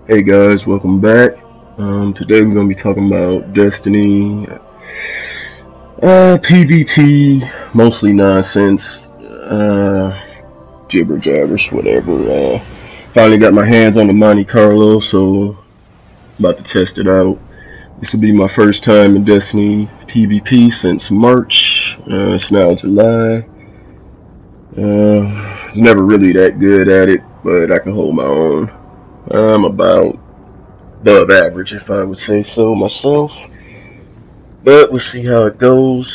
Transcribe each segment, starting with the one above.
Hey guys, welcome back. Today we're going to be talking about Destiny, PvP, mostly nonsense, jibber jabberish, whatever. Finally got my hands on the Monte Carlo, so about to test it out. This will be my first time in Destiny PvP since March. It's now July. I was never really that good at it, but I can hold my own. I'm about above average, if I would say so myself. But we'll see how it goes.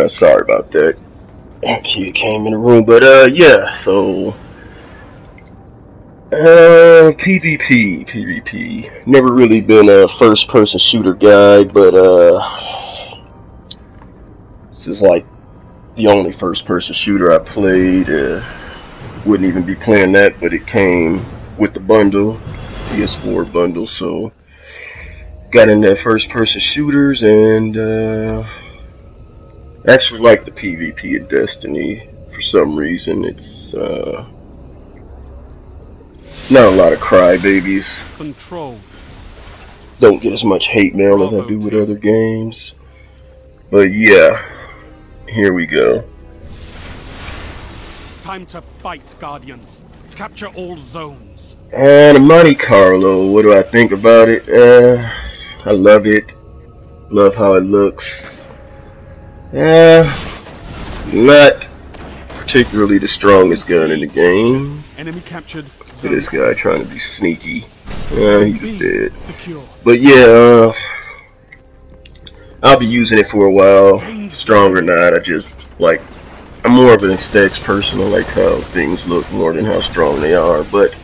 Sorry about that. Kid came in the room, but yeah. So PvP. Never really been a first-person shooter guy, but this is like the only first-person shooter I played. Wouldn't even be playing that, but it came with the bundle, PS4 bundle, so got into first-person shooters, and actually like the PvP in Destiny for some reason. It's not a lot of crybabies. Control. Don't get as much hate mail as I do with other games. But yeah, here we go. Time to fight, Guardians. Capture all zones. And Monte Carlo, what do I think about it? I love it. Love how it looks. Not particularly the strongest gun in the game. Enemy captured. Look at this guy trying to be sneaky. He's dead. But yeah, I'll be using it for a while. Strong or not, I'm more of an aesthetics person. I like how things look more than how strong they are. But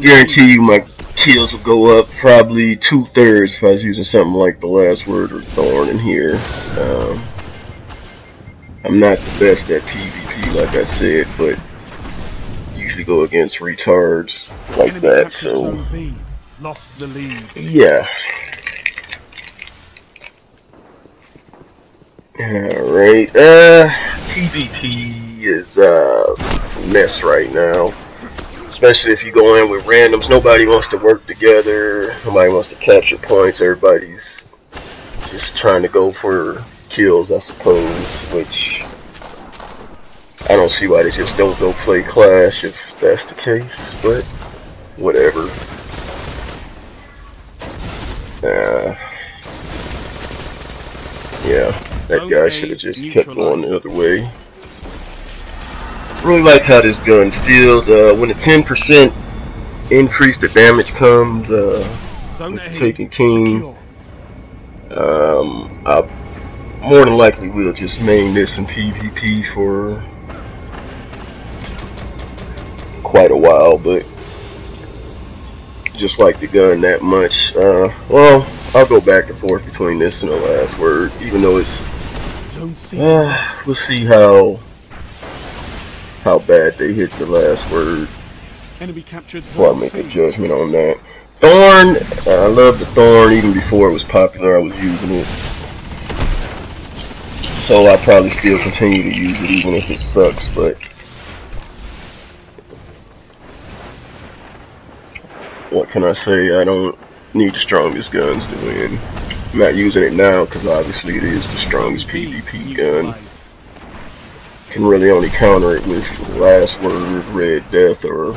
guarantee you my kills will go up probably 2/3 if I was using something like the last word or thorn in here. I'm not the best at PvP, like I said, but usually go against retards like that, so lost the lead. Yeah. Alright, PvP is a mess right now. Especially if you go in with randoms. Nobody wants to work together. Nobody wants to capture points. Everybody's just trying to go for kills, I suppose. Which I don't see why they just don't go play Clash if that's the case. But whatever. Yeah, that guy should have just kept going the other way. Really like how this gun feels. When the 10% increase the damage comes with taking King, I more than likely will just main this in PvP for quite a while, but just like the gun that much. Well, I'll go back and forth between this and the last word, even though it's we'll see how bad they hit the last word before I make a judgment on that. Thorn, I love the Thorn. Even before it was popular, I was using it, so I'll probably still continue to use it even if it sucks. But what can I say? I don't need the strongest guns to win. I'm not using it now because obviously it is the strongest PvP gun. Can really only counter it with last word, Red Death, or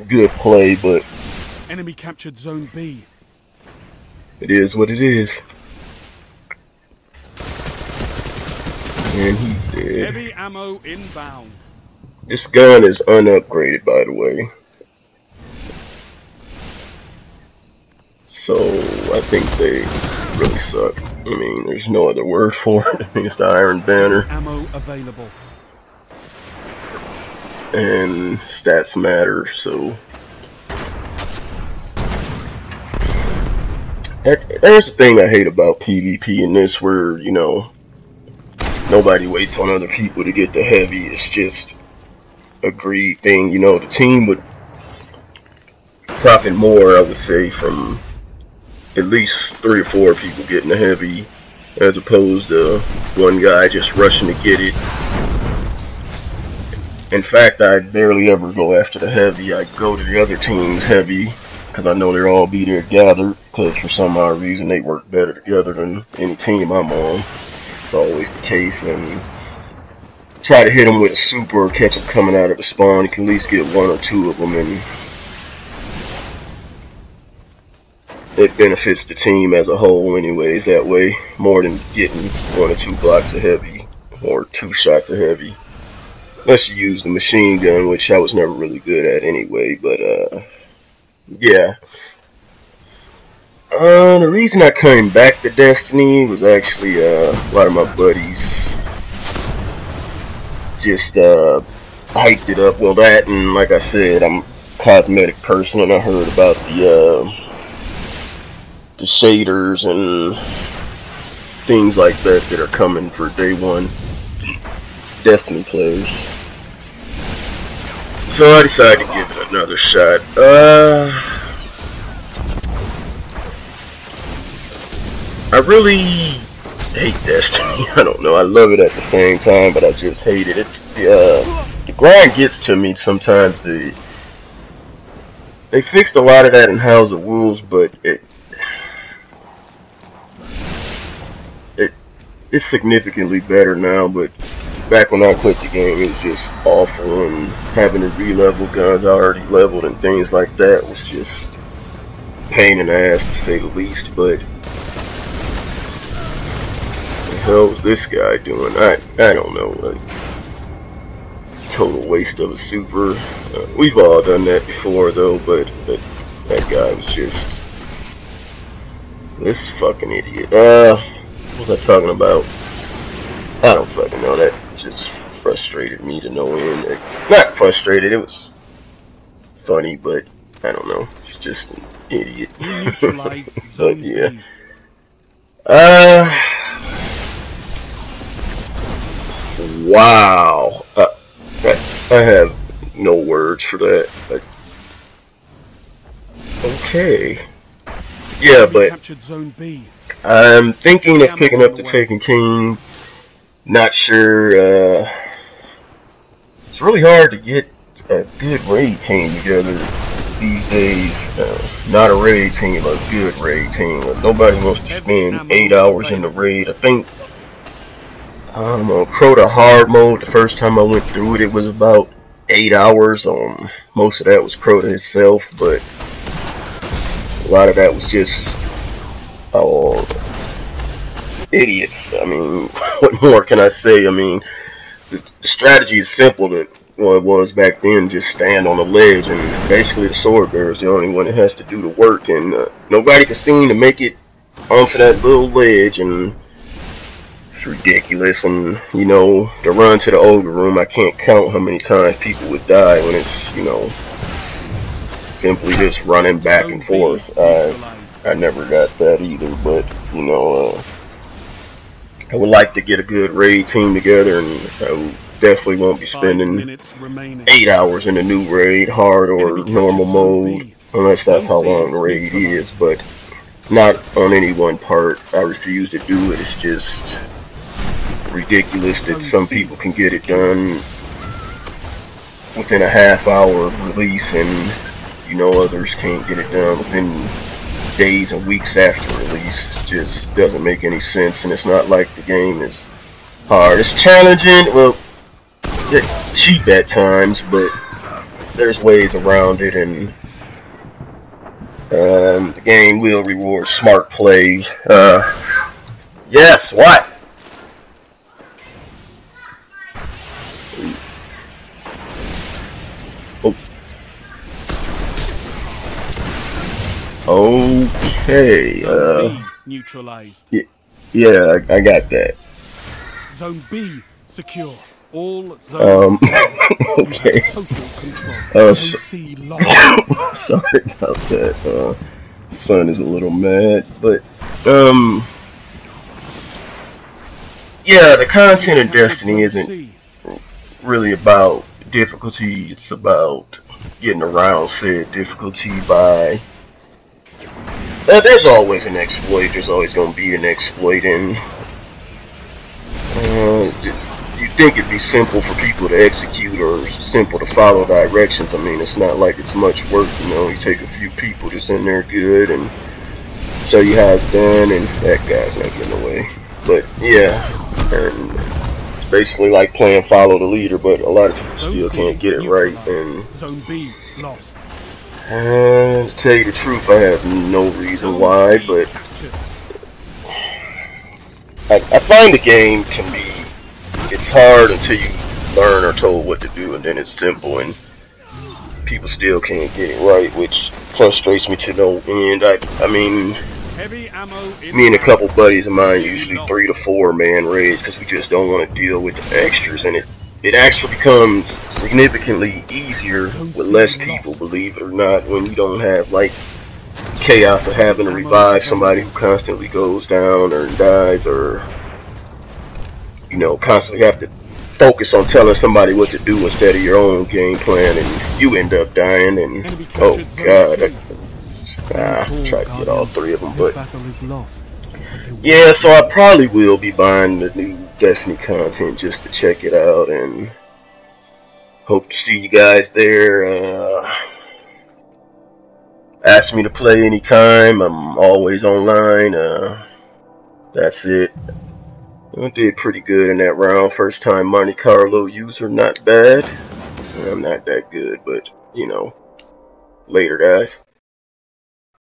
good play, but enemy captured zone B. It is what it is. And he's dead. Heavy ammo inbound. This gun is unupgraded, by the way. So I think they really suck. I mean, there's no other word for it. I think it's the Iron Banner. Ammo available. And stats matter, so there's the thing I hate about PvP in this, where, you know, nobody waits on other people to get the heavy. It's just a greed thing. You know, the team would profit more, I would say, from at least 3 or 4 people getting the heavy as opposed to one guy just rushing to get it. In fact, I barely ever go after the heavy. I go to the other team's heavy because I know they'll all be there gathered, because for some odd reason they work better together than any team I'm on. It's always the case, and try to hit them with a super or catch them coming out of the spawn. You can at least get one or two of them, and it benefits the team as a whole anyways that way, more than getting 1 or 2 blocks of heavy or 2 shots of heavy. Unless you use the machine gun, which I was never really good at anyway, but yeah. The reason I came back to Destiny was actually a lot of my buddies just hyped it up. Well, that, and like I said, I'm a cosmetic person, and I heard about the shaders and things like that that are coming for day one Destiny players. So I decided to give it another shot. I really hate Destiny. I don't know. I love it at the same time, but I just hate it. It's the grind gets to me sometimes. They fixed a lot of that in House of Wolves, but it's significantly better now. But back when I quit the game, it was just awful, and having to re-level guns I already leveled and things like that was just a pain in the ass, to say the least. But what the hell was this guy doing? I don't know. Like, total waste of a super. We've all done that before though, but that guy was just this fucking idiot. What was I talking about? I don't fucking know. That just frustrated me to no end. Not frustrated, it was funny, but I don't know. It's just an idiot. But yeah. Wow. I have no words for that. But, okay. Yeah, but I'm thinking of picking up the Taken King. Not sure. It's really hard to get a good raid team together these days. Not a raid team, a good raid team. Nobody wants to spend 8 hours in the raid. I think on Crota hard mode, the first time I went through it, it was about 8 hours. Most of that was Crota itself, but a lot of that was just idiots. I mean, what more can I say? I mean, the strategy is simple. That well, it was back then. Just stand on the ledge, and basically the sword bearer is the only one that has to do the work, and nobody can seem to make it onto that little ledge, and it's ridiculous. And you know, to run to the ogre room, I can't count how many times people would die when it's, you know, simply just running back and forth. I never got that either, but you know, I would like to get a good raid team together, and I definitely won't be spending 8 hours in a new raid, hard or normal mode, unless that's how long the raid is, but not on any one part. I refuse to do it. It's just ridiculous that some people can get it done within a half-hour release, and you know others can't get it done within days and weeks after release. It just doesn't make any sense, and it's not like the game is hard. It's challenging, well, it's cheap at times, but there's ways around it, and the game will reward smart play. Yes, what? Okay, neutralized. Yeah, I got that. Zone B secure. All zones. Okay. C locked. Sorry about that. Son is a little mad, but yeah, the content of Destiny isn't really about difficulty. It's about getting around said difficulty by. There's always an exploit. There's always going to be an exploit, and You think it'd be simple for people to execute or simple to follow directions. I mean, it's not like it's much work, you know. You take a few people just in there good and show you how it's done, and that guy's not getting away. But yeah, and it's basically like playing follow the leader, but a lot of people still can't get it right. And Zone B lost. to tell you the truth, I have no reason why, but I find the game can be, it's hard until you learn or told what to do, and then it's simple, and people still can't get it right, which frustrates me to no end. I mean, Heavy ammo me and a couple buddies of mine usually 3 to 4 man raids because we just don't want to deal with the extras, and it actually becomes significantly easier with less people, believe it or not, when you don't have like chaos of having to revive somebody who constantly goes down or dies, or you know, constantly have to focus on telling somebody what to do instead of your own game plan, and you end up dying. And oh god, I tried to get all 3 of them, but yeah, so I probably will be buying the new Destiny content just to check it out, and hope to see you guys there. Ask me to play anytime. I'm always online. That's it. I did pretty good in that round. First time Monte Carlo user, not bad. I'm not that good, but you know, later guys.